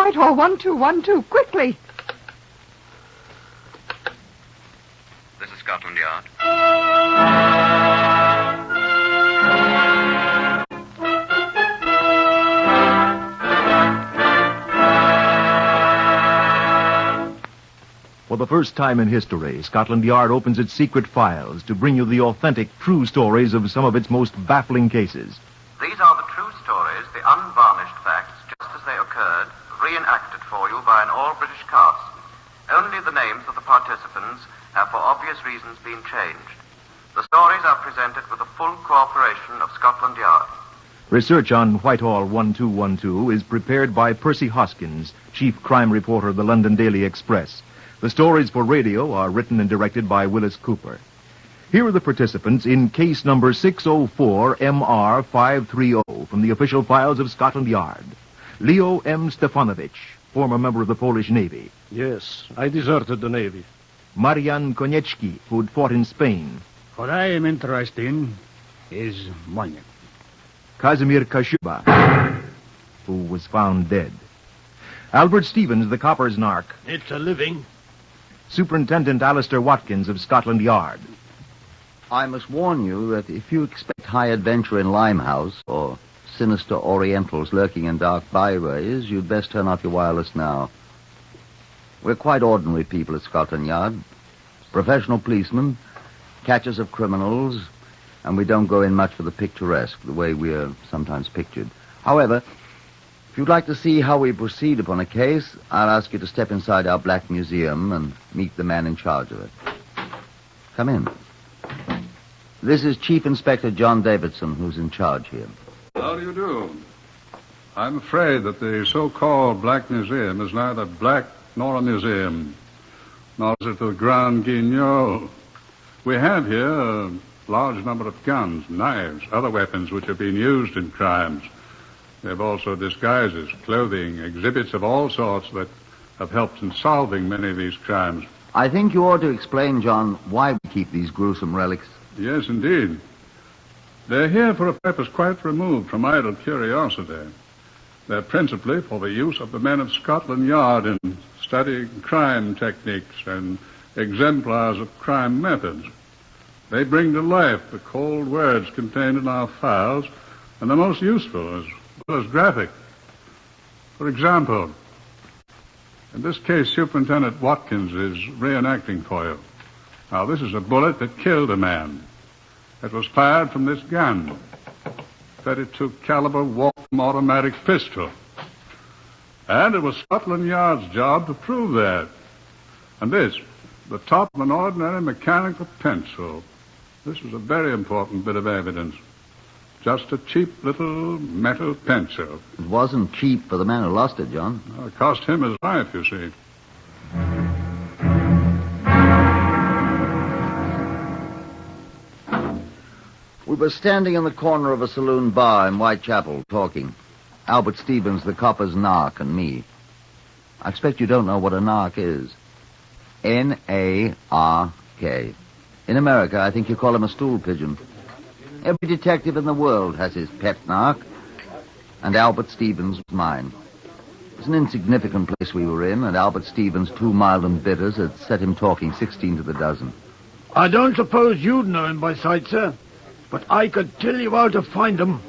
Whitehall 1212, quickly. This is Scotland Yard. For the first time in history, Scotland Yard opens its secret files to bring you the authentic, true stories of some of its most baffling cases. These are the true stories, the unvarnished facts, just as they occurred, reenacted for you by an all-British cast. Only the names of the participants have, for obvious reasons, been changed. The stories are presented with the full cooperation of Scotland Yard. Research on Whitehall 1212 is prepared by Percy Hoskins, chief crime reporter of the London Daily Express. The stories for radio are written and directed by Wyllis Cooper. Here are the participants in case number 604MR530 from the official files of Scotland Yard. Leo M. Stefanovich, former member of the Polish Navy. Yes, I deserted the Navy. Marian Koniecki, who had fought in Spain. What I am interested in is money. Kazimir Kashuba, who was found dead. Albert Stevens, the copper's narc. It's a living. Superintendent Alistair Watkins of Scotland Yard. I must warn you that if you expect high adventure in Limehouse or sinister Orientals lurking in dark byways, you'd best turn off your wireless now. We're quite ordinary people at Scotland Yard. Professional policemen, catchers of criminals, and we don't go in much for the picturesque, the way we're sometimes pictured. However, if you'd like to see how we proceed upon a case, I'll ask you to step inside our Black Museum and meet the man in charge of it. Come in. This is Chief Inspector John Davidson, who's in charge here. How do you do? I'm afraid that the so-called Black Museum is neither black nor a museum, nor is it the Grand Guignol. We have here a large number of guns, knives, other weapons which have been used in crimes. We have also disguises, clothing, exhibits of all sorts that have helped in solving many of these crimes. I think you ought to explain, John, why we keep these gruesome relics. Yes, indeed. They're here for a purpose quite removed from idle curiosity. They're principally for the use of the men of Scotland Yard in studying crime techniques and exemplars of crime methods. They bring to life the cold words contained in our files, and they're most useful as well as graphic. For example, in this case, Superintendent Watkins is reenacting for you. Now, this is a bullet that killed a man. It was fired from this gun, 32 caliber Waltham automatic pistol. And it was Scotland Yard's job to prove that. And this, the top of an ordinary mechanical pencil. This is a very important bit of evidence. Just a cheap little metal pencil. It wasn't cheap for the man who lost it, John. Well, it cost him his life, you see. We were standing in the corner of a saloon bar in Whitechapel, talking. Albert Stevens, the copper's narc, and me. I expect you don't know what a narc is. N-A-R-K. In America, I think you call him a stool pigeon. Every detective in the world has his pet narc, and Albert Stevens was mine. It was an insignificant place we were in, and Albert Stevens' two mild and bitters had set him talking 16 to the dozen. I don't suppose you'd know him by sight, sir, but I could tell you how to find him.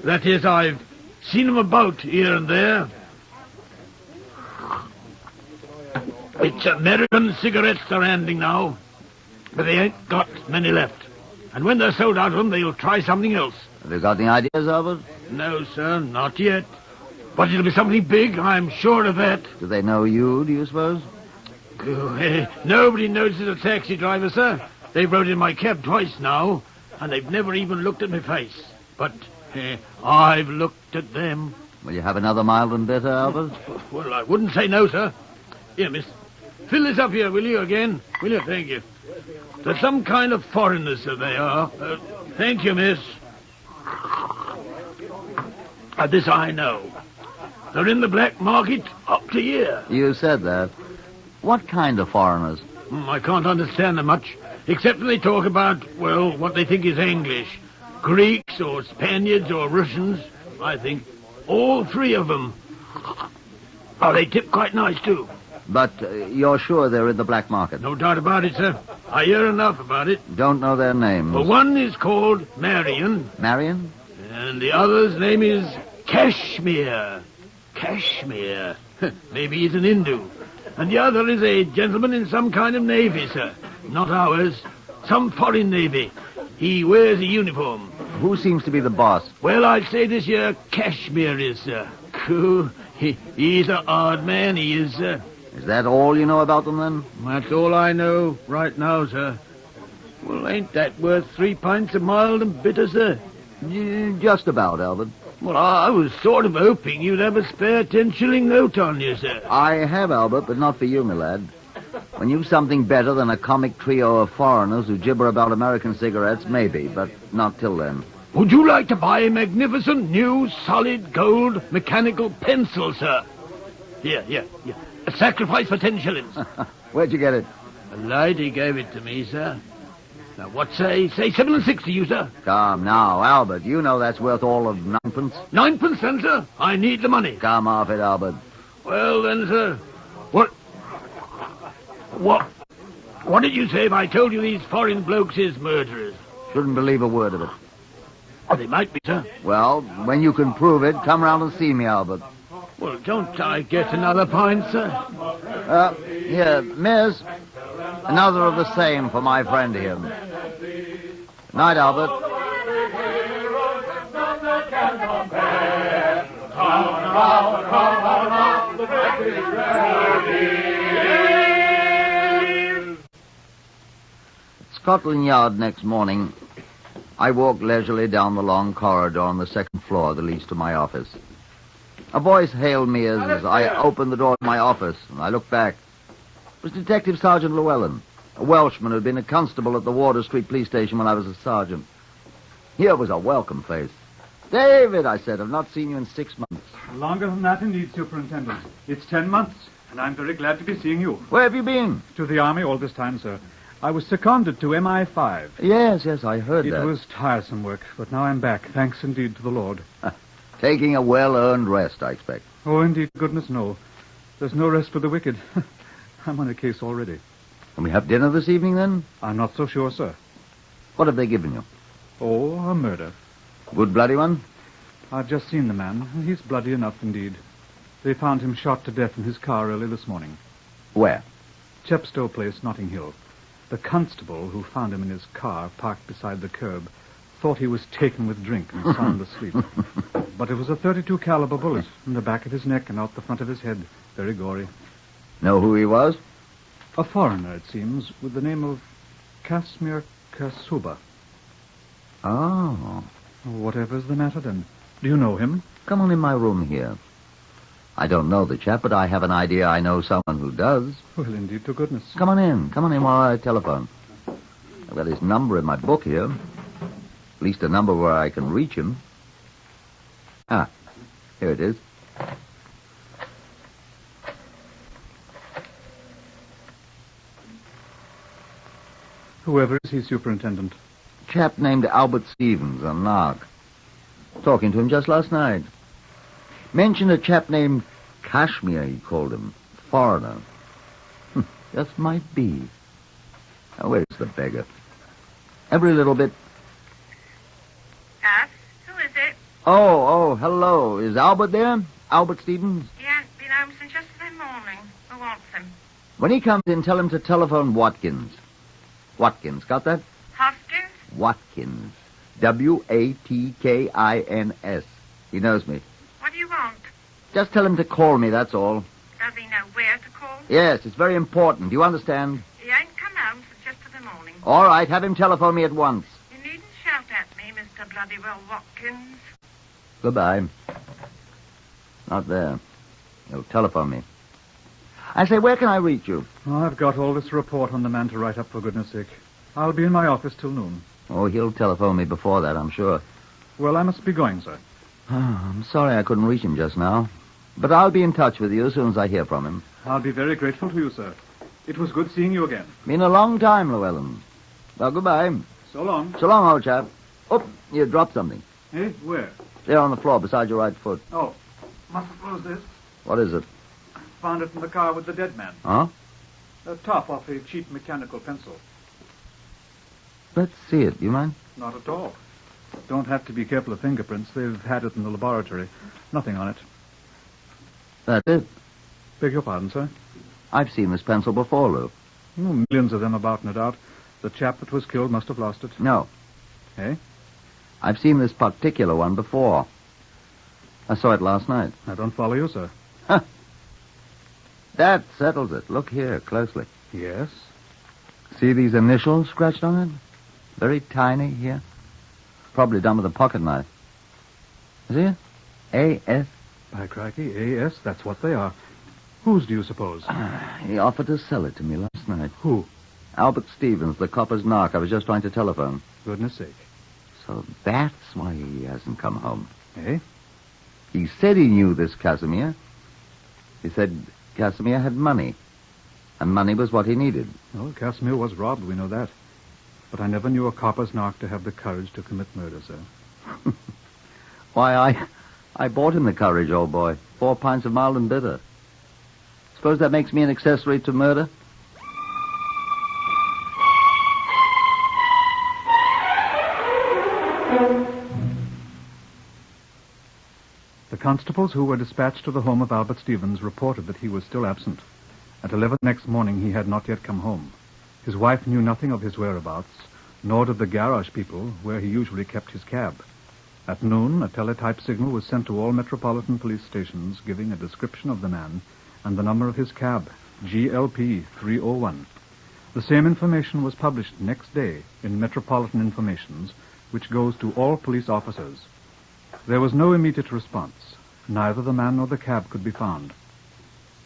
That is, I've seen him about here and there. It's American cigarettes they're handing now, but they ain't got many left. And when they're sold out of them, they'll try something else. Have you got any ideas, Albert? No, sir, not yet. But it'll be something big, I'm sure of that. Do they know you, do you suppose? Nobody notices a taxi driver, sir. They've rode in my cab twice now, and they've never even looked at my face. But I've looked at them. Will you have another mild and bitter, Albert? Well, I wouldn't say no, sir. Here, miss. Fill this up here, will you, again? Will you? Thank you. They're some kind of foreigners, so they are. Thank you, miss. This I know. They're in the black market up to here. You said that. What kind of foreigners? I can't understand them much, except when they talk about, well, what they think is English. Greeks or Spaniards or Russians, I think. All three of them. Oh, they tip quite nice, too. But you're sure they're in the black market? No doubt about it, sir. I hear enough about it. Don't know their names. Well, one is called Marion. Marion? And the other's name is Kashmir. Kashmir. Maybe he's an Hindu. And the other is a gentleman in some kind of navy, sir. Not ours. Some foreign navy. He wears a uniform. Who seems to be the boss? Well, I'd say this here Kashmir is, sir. He's a odd man, he is, sir. Is that all you know about them, then? That's all I know right now, sir. Well, ain't that worth 3 pints of mild and bitter, sir? Just about, Albert. Well, I was sort of hoping you'd have a spare 10-shilling note on you, sir. I have, Albert, but not for you, my lad. When you've something better than a comic trio of foreigners who gibber about American cigarettes, maybe, but not till then. Would you like to buy a magnificent new solid gold mechanical pencil, sir? Here. A sacrifice for 10 shillings. Where'd you get it? A lady gave it to me, sir. Now, what say 7 and 6 to you, sir? Come now, Albert. You know that's worth all of 9pence. 9pence, then, sir? I need the money. Come off it, Albert. Well, then, sir, What did you say if I told you these foreign blokes is murderers? Shouldn't believe a word of it. Oh, they might be, sir. Well, when you can prove it, come round and see me, Albert. Well, don't I get another pint, sir? Here, miss. Another of the same for my friend here. Night, Albert. Scotland Yard next morning, I walked leisurely down the long corridor on the second floor that leads to my office. A voice hailed me as I opened the door to my office, and I looked back. It was Detective Sergeant Llewellyn, a Welshman who had been a constable at the Wardour Street Police Station when I was a sergeant. Here was a welcome face. David, I said, I've not seen you in 6 months. Longer than that, indeed, Superintendent. It's 10 months, and I'm very glad to be seeing you. Where have you been? To the Army all this time, sir. I was seconded to MI5. Yes, I heard that. It was tiresome work, but now I'm back, thanks indeed to the Lord. Taking a well-earned rest, I expect. Oh, indeed, goodness, no. There's no rest for the wicked. I'm on a case already. Can we have dinner this evening, then? I'm not so sure, sir. What have they given you? Oh, a murder. Good bloody one? I've just seen the man. He's bloody enough, indeed. They found him shot to death in his car early this morning. Where? Chepstow Place, Notting Hill. The constable who found him in his car, parked beside the curb, thought he was taken with drink and sound asleep. But it was a .32 caliber bullet in the back of his neck and out the front of his head. Very gory. Know who he was? A foreigner, it seems, with the name of Kashmir Kasuba. Oh. Whatever's the matter, then? Do you know him? Come on in my room here. I don't know the chap, but I have an idea I know someone who does. Well, indeed, to goodness. Come on in while I telephone. I've got his number in my book here. At least a number where I can reach him. Ah, here it is. Whoever is he, Superintendent? Chap named Albert Stevens, a narc. Talking to him just last night. Mentioned a chap named Kashmir, he called him. Foreigner. Just might be. Now, where's the beggar? Every little bit. Yes? Who is it? Oh, hello. Is Albert there? Albert Stevens? He hasn't been home since yesterday morning. Who wants him? When he comes in, tell him to telephone Watkins. Watkins, got that? Hoskins? Watkins. Watkins. He knows me. What do you want? Just tell him to call me, that's all. Does he know where to call? Yes, it's very important. Do you understand? He ain't come home since yesterday morning. All right, have him telephone me at once. You needn't shout at me, Mr. Bloody Well Watkins. Goodbye. Not there. He'll telephone me. I say, where can I reach you? Oh, I've got all this report on the man to write up, for goodness sake. I'll be in my office till noon. Oh, he'll telephone me before that, I'm sure. Well, I must be going, sir. I'm sorry I couldn't reach him just now. But I'll be in touch with you as soon as I hear from him. I'll be very grateful to you, sir. It was good seeing you again. Been a long time, Llewellyn. Well, goodbye. So long. So long, old chap. Oh, you dropped something. Eh? Where? There on the floor beside your right foot. Oh, mustn't lose this. What is it? Found it in the car with the dead man. Huh? The top off a cheap mechanical pencil. Let's see it. You mind? Not at all. Don't have to be careful of fingerprints. They've had it in the laboratory. Nothing on it. That's it. Beg your pardon, sir? I've seen this pencil before, Lou. Oh, millions of them about, no doubt. The chap that was killed must have lost it. No. Eh? I've seen this particular one before. I saw it last night. I don't follow you, sir. Huh. That settles it. Look here, closely. Yes? See these initials scratched on it? Very tiny here. Probably done with a pocket knife. See it? A.S. By crikey, A.S., that's what they are. Whose do you suppose? He offered to sell it to me last night. Who? Albert Stevens, the copper's narc. I was just trying to telephone. Goodness sake. So that's why he hasn't come home. Eh? He said he knew this Casimir. He said Casimir had money. And money was what he needed. Well, Casimir was robbed, we know that. But I never knew a copper's narc to have the courage to commit murder, sir. Why, I bought him the courage, old boy. 4 pints of mild and bitter. Suppose that makes me an accessory to murder? The constables who were dispatched to the home of Albert Stevens reported that he was still absent. At 11 next morning, he had not yet come home. His wife knew nothing of his whereabouts, nor did the garage people where he usually kept his cab. At noon, a teletype signal was sent to all metropolitan police stations giving a description of the man and the number of his cab, GLP 301. The same information was published next day in Metropolitan Informations, which goes to all police officers. There was no immediate response. Neither the man nor the cab could be found.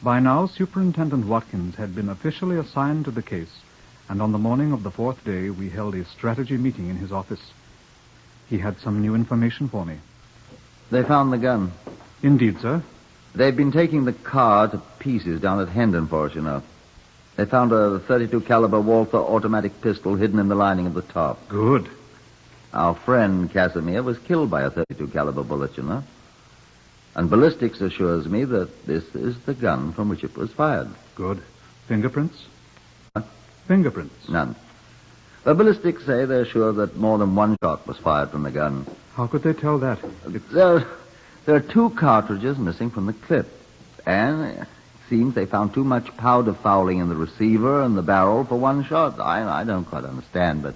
By now, Superintendent Watkins had been officially assigned to the case, and on the morning of the 4th day, we held a strategy meeting in his office. He had some new information for me. They found the gun. Indeed, sir. They've been taking the car to pieces down at Hendon for us, you know. They found a .32 caliber Walther automatic pistol hidden in the lining of the top. Good. Our friend Casimir was killed by a .32 caliber bullet, you know. And ballistics assures me that this is the gun from which it was fired. Good. Fingerprints? What? Fingerprints? None. The ballistics say they're sure that more than one shot was fired from the gun. How could they tell that? There are 2 cartridges missing from the clip. And it seems they found too much powder fouling in the receiver and the barrel for one shot. I don't quite understand, but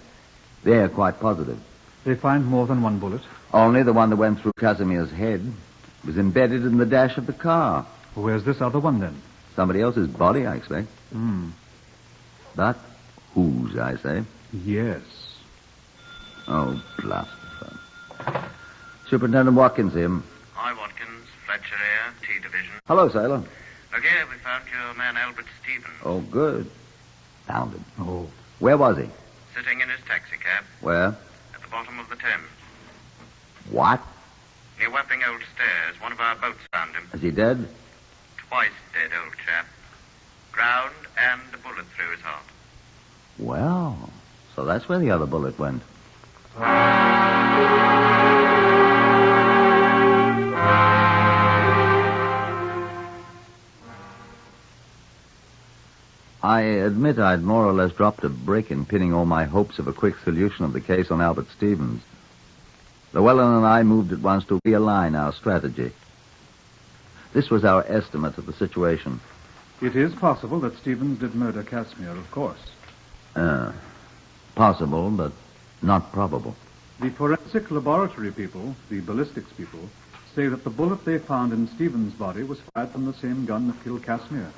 they're quite positive. They find more than one bullet? Only the one that went through Casimir's head. It was embedded in the dash of the car. Where's this other one, then? Somebody else's body, I expect. Hmm. But whose, I say? Yes. Oh, blast the fun. Superintendent Watkins here. Hi, Watkins. Fletcher here, T Division. Hello, Sailor. Look here, we found your man Albert Stevens. Oh, good. Found him. Oh. Where was he? Sitting in his taxicab Where? at the bottom of the Thames. What? Near Wapping Old Stairs. One of our boats found him. Is he dead? Twice dead, old chap. Drowned and a bullet through his heart. Well, so that's where the other bullet went. I admit I'd more or less dropped a brick in pinning all my hopes of a quick solution of the case on Albert Stevens. Llewellyn and I moved at once to realign our strategy. This was our estimate of the situation. It is possible that Stevens did murder Casimir, of course. Possible, but not probable. The forensic laboratory people, the ballistics people, say that the bullet they found in Stevens' body was fired from the same gun that killed Casimir.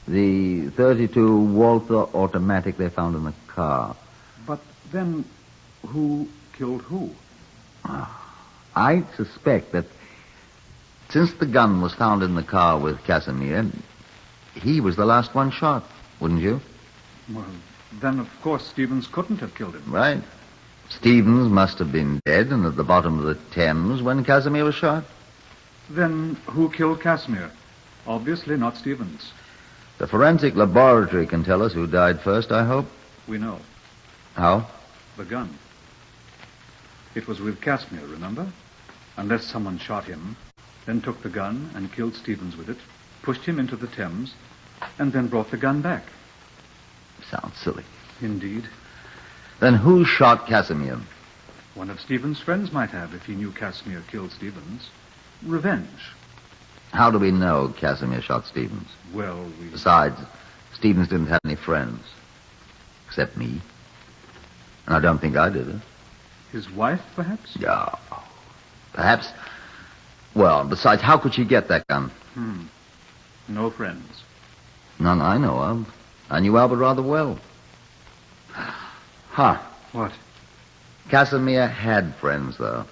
The .32 Walther automatic they found in the car. But then, who killed who? I suspect that since the gun was found in the car with Casimir, he was the last one shot, wouldn't you? Well, then, of course, Stevens couldn't have killed him. Right. Stevens must have been dead and at the bottom of the Thames when Casimir was shot. Then, who killed Casimir? Obviously not Stevens. The forensic laboratory can tell us who died first, I hope. We know. How? The gun. It was with Casimir, remember? Unless someone shot him, then took the gun and killed Stevens with it, pushed him into the Thames, and then brought the gun back. Sounds silly. Indeed. Then who shot Casimir? One of Stephen's friends might have if he knew Casimir killed Stevens. Revenge. How do we know Casimir shot Stevens? Well, Besides, Stevens didn't have any friends. Except me. And I don't think I did it. His wife, perhaps? Yeah. Perhaps. Well, besides, how could she get that gun? No friends. None I know of. I knew Albert rather well. Huh. What? Casimir had friends, though.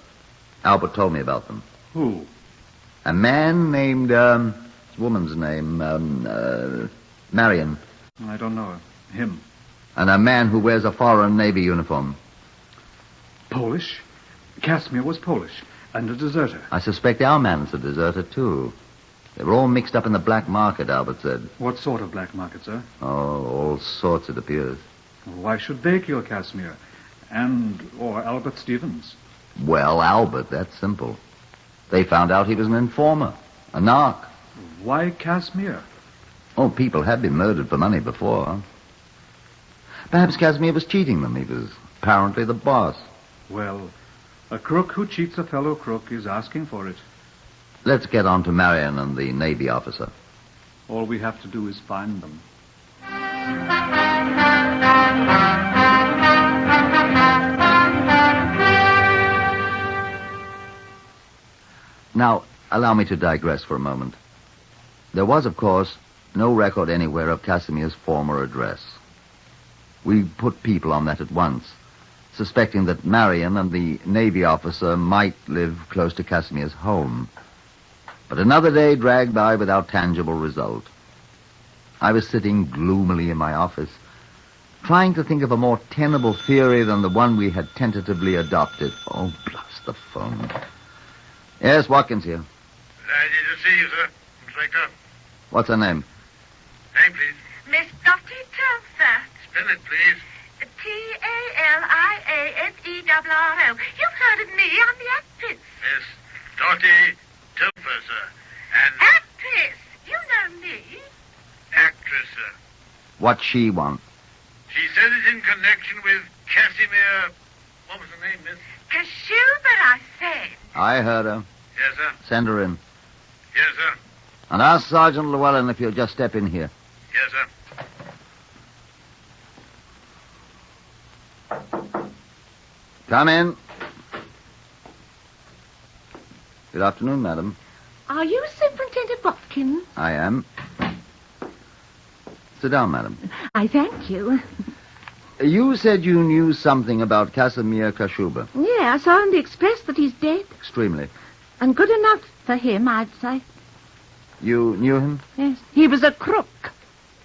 Albert told me about them. Who? A man named, his woman's name, Marion. I don't know her. Him. And a man who wears a foreign Navy uniform. Polish? Casimir was Polish, and a deserter. I suspect our man's a deserter, too. They were all mixed up in the black market, Albert said. What sort of black market, sir? Oh, all sorts, it appears. Why should they kill Casimir? Or Albert Stevens? Well, Albert, that's simple. They found out he was an informer, a narc. Why Casimir? Oh, people had been murdered for money before. Perhaps Casimir was cheating them. He was apparently the boss. Well, a crook who cheats a fellow crook is asking for it. Let's get on to Marion and the Navy officer. All we have to do is find them. Now, allow me to digress for a moment. There was, of course, no record anywhere of Casimir's former address. We put people on that at once, suspecting that Marion and the Navy officer might live close to Casimir's home. But another day dragged by without tangible result. I was sitting gloomily in my office, trying to think of a more tenable theory than the one we had tentatively adopted. Oh, blast the phone. Yes, Watkins here. Delighted to see you, sir. Inspector. What's her name? Name, please. Miss Dottie Telfer. Spell it, please. Taliaseerro. You've heard of me. I'm the actress. Miss Dottie Telfer, sir. And Actress? You know me. actress, sir. What she want? She said it in connection with Casimir. What was the name, miss? Kashuber, I said. I heard her. Yes, sir. Send her in. Yes, sir. And ask Sergeant Llewellyn if you'll just step in here. Yes, sir. Come in. Good afternoon, madam. Are you Superintendent Watkins? I am. Sit down, madam. I thank you. You said you knew something about Casimir Kashuba. Yeah, I saw in the Express that he's dead. Extremely. And good enough for him, I'd say. You knew him? Yes. He was a crook.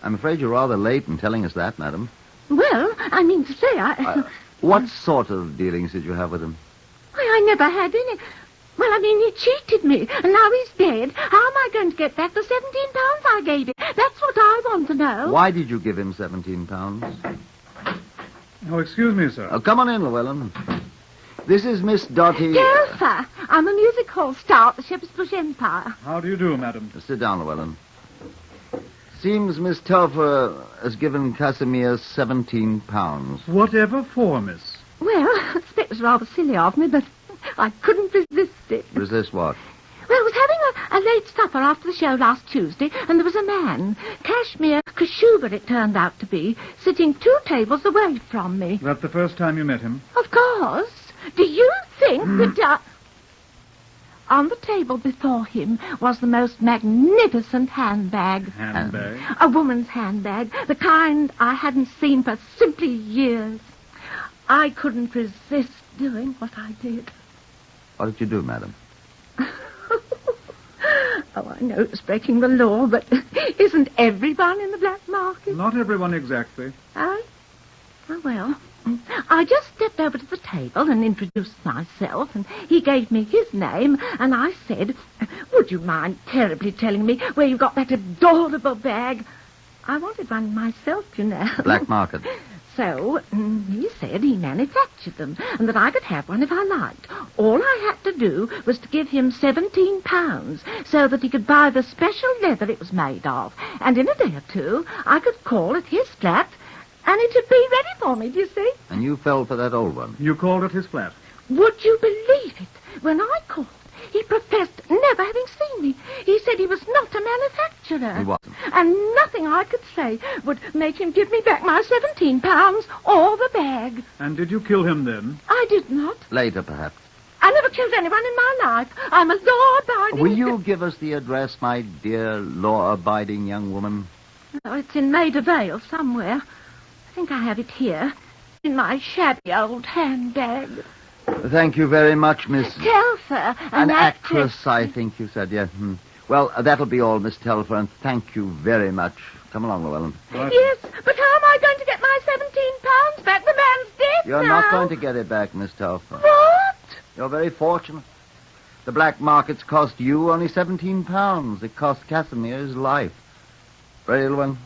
I'm afraid you're rather late in telling us that, madam. Well, I mean to say, What sort of dealings did you have with him? I never had any. Well, I mean, he cheated me, and now he's dead. How am I going to get back the £17 I gave him? That's what I want to know. Why did you give him £17? Oh, excuse me, sir. Oh, come on in, Llewellyn. This is Miss Dottie... Telfer. I'm a music hall star at the Shepherd's Bush Empire. How do you do, madam? Sit down, Llewellyn. Seems Miss Telfer has given Casimir £17. Whatever for, miss? Well, I expect it was rather silly of me, but I couldn't resist it. Resist what? Well, I was having a late supper after the show last Tuesday, and there was a man, Kashmir Kashuba it turned out to be, sitting 2 tables away from me. That the first time you met him? Of course. Do you think that... On the table before him was the most magnificent handbag. Handbag? A woman's handbag, the kind I hadn't seen for simply years. I couldn't resist doing what I did. What did you do, madam? Oh, I know it's breaking the law, but isn't everyone in the black market? Not everyone exactly. Oh? Oh, well, I just stepped over to the table and introduced myself, and he gave me his name, and I said, would you mind terribly telling me where you got that adorable bag? I wanted one myself, you know. Black market. So he said he manufactured them and that I could have one if I liked. All I had to do was to give him £17 so that he could buy the special leather it was made of. And in a day or two, I could call at his flat and it would be ready for me, do you see? And you fell for that old one? You called at his flat? Would you believe it? When I called, he professed never having seen me. He said he was not a manufacturer. He wasn't. And nothing I could say would make him give me back my £17 or the bag. And did you kill him then? I did not. Later, perhaps. I never killed anyone in my life. I'm a law-abiding... Will you give us the address, my dear law-abiding young woman? Oh, it's in Maida Vale somewhere. I think I have it here, in my shabby old handbag. Thank you very much, Miss... Telfer. An actress, I think you said, yes. Well, that'll be all, Miss Telfer, and thank you very much. Come along, Llewellyn. Right. Yes, but how am I going to get my £17 back? The man's dead You're now. not going to get it back, Miss Telfer. What? You're very fortunate. The black markets cost you only £17. It cost Casimir his life. Ready, Llewellyn?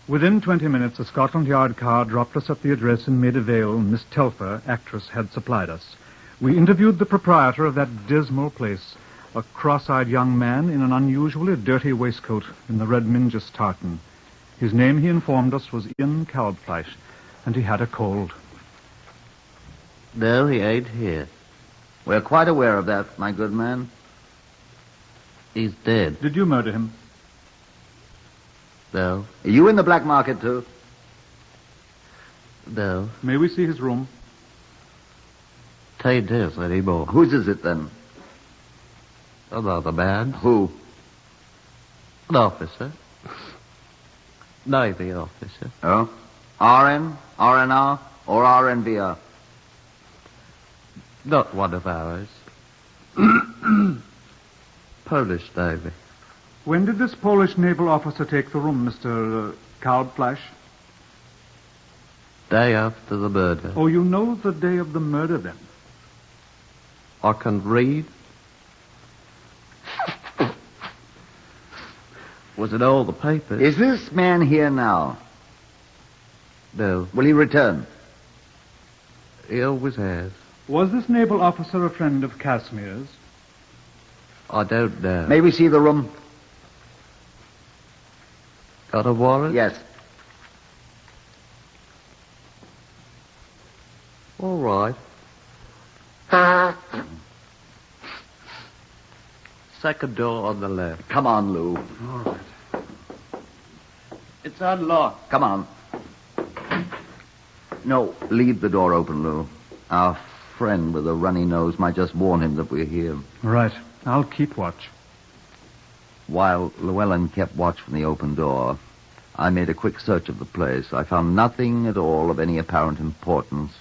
Within 20 minutes, a Scotland Yard car dropped us at the address in Maida Vale Miss Telfer, actress, had supplied us. We interviewed the proprietor of that dismal place, a cross-eyed young man in an unusually dirty waistcoat in the red Mingus tartan. His name, he informed us, was Ian Kalbfleisch, and he had a cold. No, he ain't here. We're quite aware of that, my good man. He's dead. Did you murder him? No. Are you in the black market, too? No. May we see his room? Tain't his anymore. Whose is it, then? Another man. Who? An officer. Navy officer. Oh? RN, RNR, or RNVR? Not one of ours. Polish Navy. When did this Polish naval officer take the room, Mr. Kalbfleisch? Day after the murder. Oh, you know the day of the murder, then? I can read. Was it all the papers? Is this man here now? No. Will he return? He always has. Was this naval officer a friend of Casimir's? I don't know. May we see the room? Got a warrant? Yes. All right. Second door on the left. Come on, Lou. All right. It's unlocked. Come on. No, leave the door open, Lou. Our friend with a runny nose might just warn him that we're here. Right. I'll keep watch. While Llewellyn kept watch from the open door, I made a quick search of the place. I found nothing at all of any apparent importance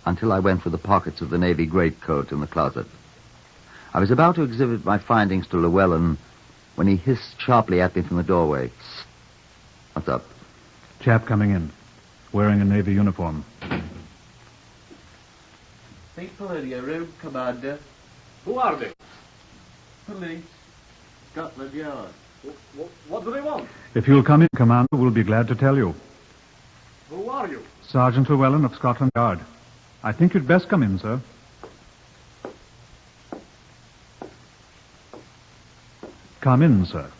until I went for the pockets of the navy greatcoat in the closet. I was about to exhibit my findings to Llewellyn when he hissed sharply at me from the doorway. What's up? Chap coming in, wearing a navy uniform. People in your room, Commander. Who are they? Police. Scotland Yard. What do they want? If you'll come in, Commander, we'll be glad to tell you. Who are you? Sergeant Llewellyn of Scotland Yard. I think you'd best come in, sir. Come in, sir.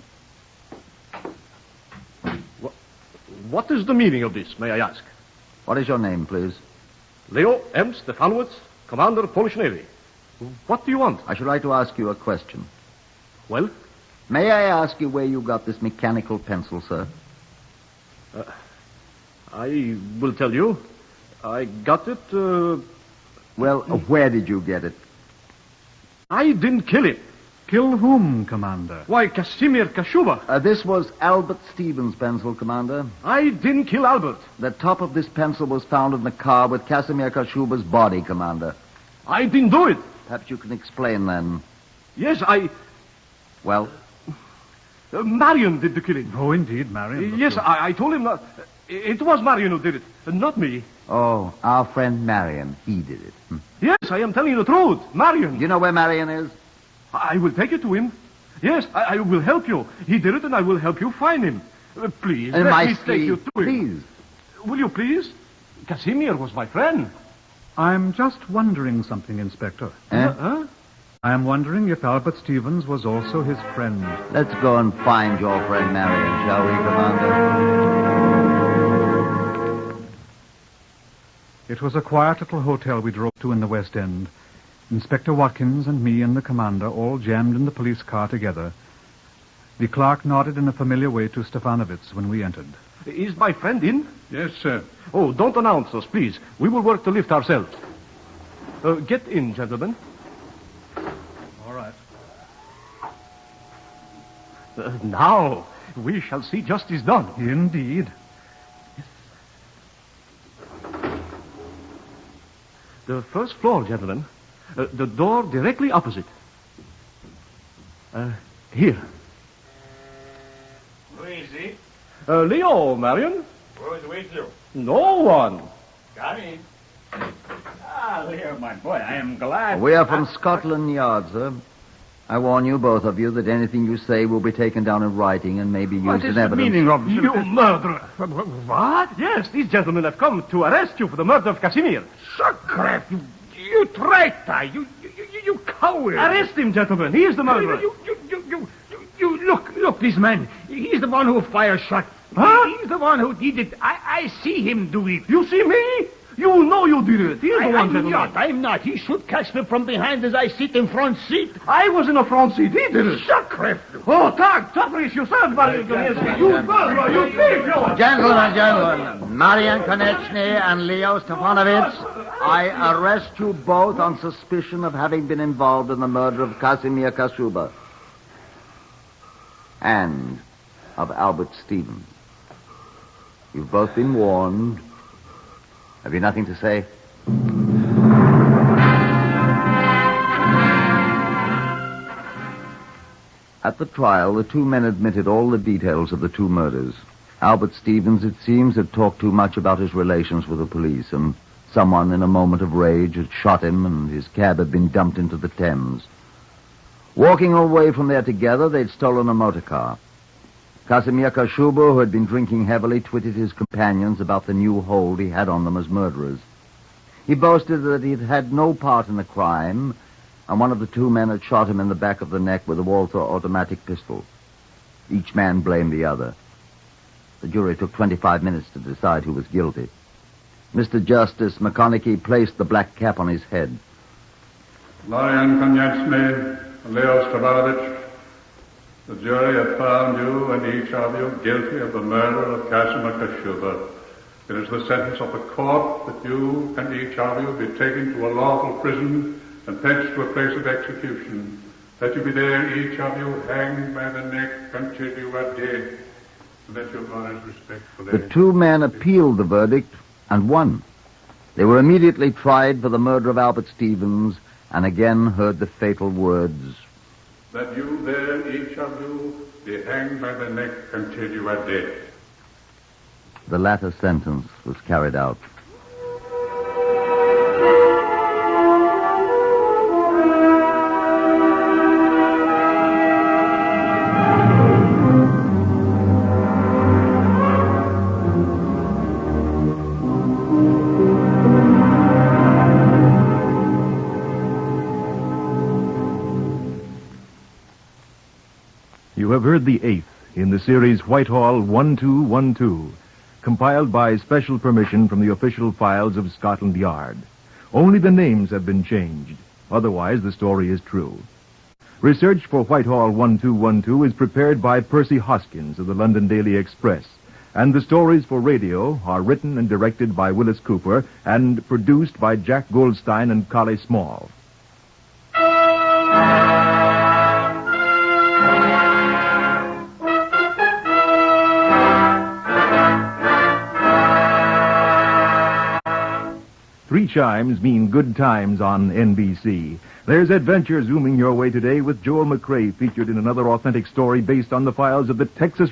What is the meaning of this, may I ask? What is your name, please? Leo M. Stefanowitz, Commander of Polish Navy. What do you want? I should like to ask you a question. Well? May I ask you where you got this mechanical pencil, sir? I will tell you. I got it, Well, where did you get it? I didn't kill him. Kill whom, Commander? Why, Casimir Kashuba. This was Albert Stevens' pencil, Commander. I didn't kill Albert. The top of this pencil was found in the car with Casimir Kashuba's body, Commander. I didn't do it. Perhaps you can explain, then. Yes, I... Well? Marion did the killing. Oh, indeed, Marion. Yes, I told him not... It was Marion who did it, not me. Oh, our friend Marion. He did it. Yes, I am telling you the truth. Marion. You know where Marion is? I will take you to him. Yes, I will help you. He did it, and I will help you find him. Please, let me take you to him. Please. Will you please? Casimir was my friend. I'm just wondering something, Inspector. Eh? I am wondering if Albert Stevens was also his friend. Let's go and find your friend Marion, shall we, Commander? It was a quiet little hotel we drove to in the West End. Inspector Watkins and me and the commander all jammed in the police car together. The clerk nodded in a familiar way to Stefanovitz when we entered. Is my friend in? Yes, sir. Oh, don't announce us, please. We will work the lift ourselves. Get in, gentlemen. All right. Now, we shall see justice done. Indeed. The first floor, gentlemen. The door directly opposite. Here. Who is he? Leo, Marion. Who is with you? No one. Come in. Ah, Leo, my boy, I am glad. We are from Scotland Yard, sir. I warn you, both of you, that anything you say will be taken down in writing and may be used in evidence. Meaning of you murderer? What? Yes, these gentlemen have come to arrest you for the murder of Casimir. Sacre, you traitor, you coward. Arrest him, gentlemen. He is the murderer. You look, this man. He's the one who fired shot. Huh? He's the one who did it. I see him do it. You see me? You know you did it. He is the one, gentlemen. I'm not. He should catch me from behind as I sit in front seat. I was in a front seat. He did it. Sacre. Oh, tak, topris, you said, you murderer, you thief, you. Gentlemen, Marian Konechny and Leo Stefanovitz, I arrest you both on suspicion of having been involved in the murder of Casimir Kashuba and of Albert Stevens. You've both been warned. Have you nothing to say? At the trial, the two men admitted all the details of the two murders. Albert Stevens, it seems, had talked too much about his relations with the police, and someone in a moment of rage had shot him, and his cab had been dumped into the Thames. Walking away from there together, they'd stolen a motor car. Casimir Kashuba, who had been drinking heavily, twitted his companions about the new hold he had on them as murderers. He boasted that he'd had no part in the crime, and one of the two men had shot him in the back of the neck with a Walther automatic pistol. Each man blamed the other. The jury took 25 minutes to decide who was guilty. Mr. Justice McConaughey placed the black cap on his head. Marian Konechny and Leo Stefanovitz, the jury have found you and each of you guilty of the murder of Casimir Kashuba. It is the sentence of the court that you and each of you be taken to a lawful prison and fetched to a place of execution, that you be there, each of you, hanged by the neck until you are dead, and that your honors respect for their... The two men appealed the verdict and won. They were immediately tried for the murder of Albert Stevens and again heard the fatal words, that you there, each of you, be hanged by the neck until you are dead. The latter sentence was carried out. You have heard the eighth in the series Whitehall 1212, compiled by special permission from the official files of Scotland Yard. Only the names have been changed. Otherwise, the story is true. Research for Whitehall 1212 is prepared by Percy Hoskins of the London Daily Express, and the stories for radio are written and directed by Wyllis Cooper and produced by Jack Goldstein and Collie Small. Three chimes mean good times on NBC. There's adventure zooming your way today with Joel McRae featured in another authentic story based on the files of the Texas